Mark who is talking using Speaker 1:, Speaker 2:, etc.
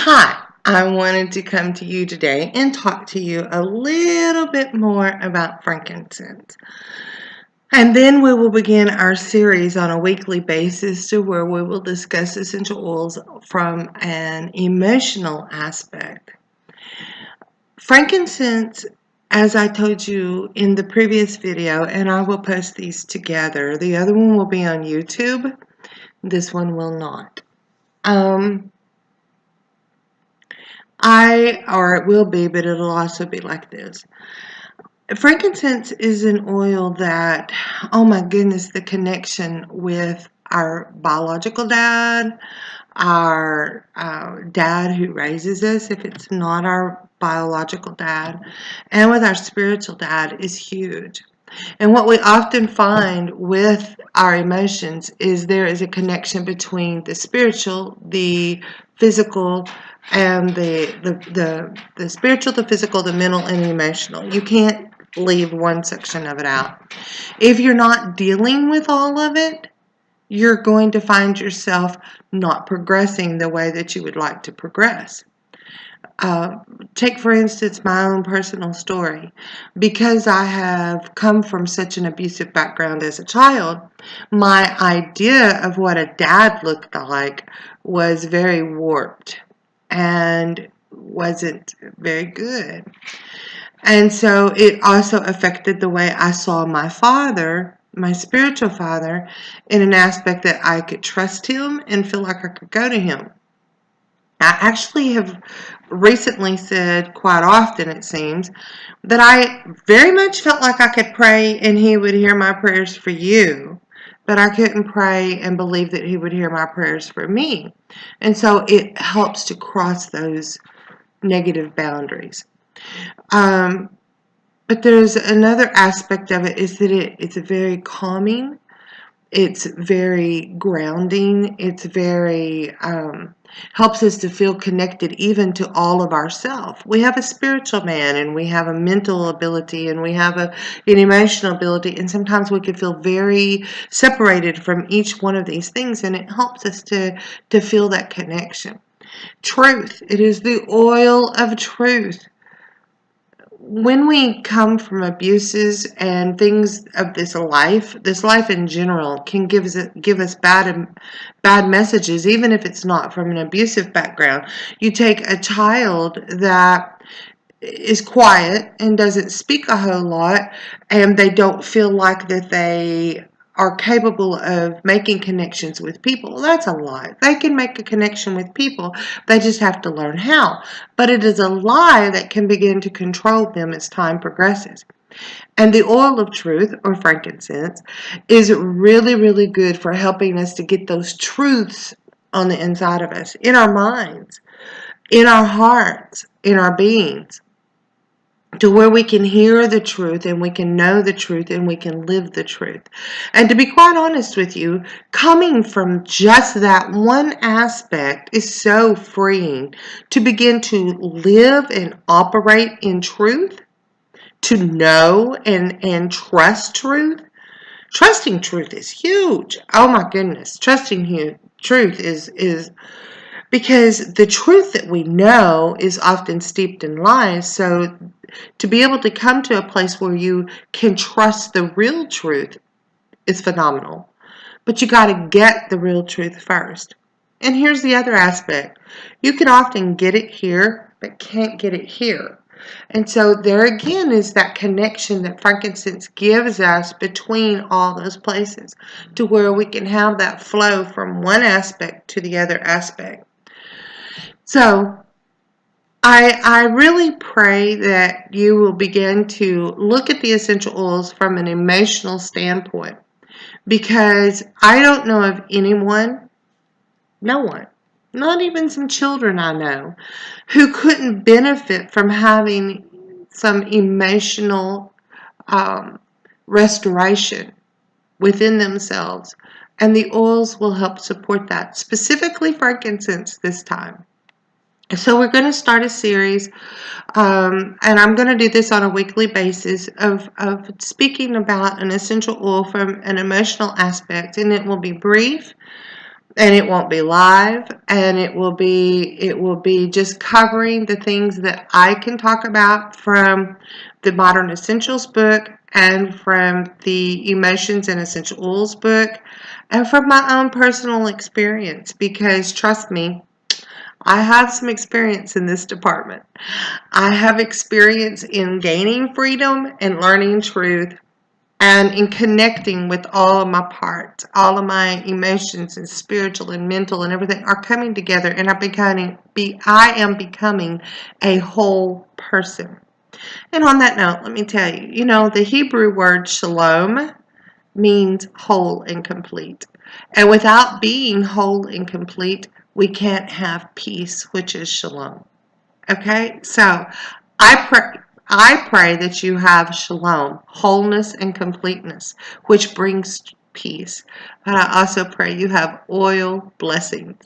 Speaker 1: Hi, I wanted to come to you today and talk to you a little bit more about frankincense. And then we will begin our series on a weekly basis to where we will discuss essential oils from an emotional aspect. Frankincense, as I told you in the previous video, and I will post these together. The other one will be on YouTube. This one will not. Or it will be, but it'll also be like this. Frankincense is an oil that, oh my goodness, the connection with our biological dad, our dad who raises us, if it's not our biological dad, and with our spiritual dad is huge. And what we often find with our emotions is there is a connection between the spiritual, the physical, and the spiritual, the physical, the mental, and the emotional. You can't leave one section of it out. If you're not dealing with all of it, you're going to find yourself not progressing the way that you would like to progress. Take, for instance, my own personal story. Because I have come from such an abusive background as a child, my idea of what a dad looked like was very warped and wasn't very good. And so it also affected the way I saw my father, my spiritual father, in an aspect that I could trust him and feel like I could go to him. I actually have recently said, quite often it seems, that I very much felt like I could pray and he would hear my prayers for you, but I couldn't pray and believe that he would hear my prayers for me. And so it helps to cross those negative boundaries. But there's another aspect of it is that it's very calming. It's very grounding. It's very helps us to feel connected even to all of ourselves. We have a spiritual man, and we have a mental ability, and we have an emotional ability, and sometimes we can feel very separated from each one of these things, and it helps us to feel that connection. Truth. It is the oil of truth. When we come from abuses and things of this life in general can give us bad messages, even if it's not from an abusive background. You take a child that is quiet and doesn't speak a whole lot, and they don't feel like that they are capable of making connections with people. Well, that's a lie. They can make a connection with people. They just have to learn how. But it is a lie that can begin to control them as time progresses. And the oil of truth, or frankincense, is really, really good for helping us to get those truths on the inside of us, in our minds, in our hearts, in our beings, to where we can hear the truth and we can know the truth and we can live the truth. And to be quite honest with you, coming from just that one aspect is so freeing to begin to live and operate in truth, to know and trust truth. Trusting truth is huge. Oh my goodness. Trusting truth is because the truth that we know is often steeped in lies. So to be able to come to a place where you can trust the real truth is phenomenal. But you got to get the real truth first. And here's the other aspect. You can often get it here, but can't get it here. And so there again is that connection that frankincense gives us between all those places, to where we can have that flow from one aspect to the other aspect. So I really pray that you will begin to look at the essential oils from an emotional standpoint, because I don't know of anyone, no one, not even some children I know, who couldn't benefit from having some emotional restoration within themselves. And the oils will help support that, specifically frankincense this time. So we're going to start a series, and I'm going to do this on a weekly basis of speaking about an essential oil from an emotional aspect, and it will be brief. and it won't be live, and it will be just covering the things that I can talk about from the Modern Essentials book and from the Emotions and Essential Oils book and from my own personal experience, because trust me, I have some experience in this department. I have experience in gaining freedom and learning truth and in connecting with all of my parts. All of my emotions and spiritual and mental and everything are coming together, and I am becoming a whole person. And on that note, let me tell you, the Hebrew word shalom means whole and complete. And without being whole and complete, we can't have peace, which is shalom. Okay? So I pray that you have shalom, wholeness and completeness, which brings peace. But I also pray you have oil blessings.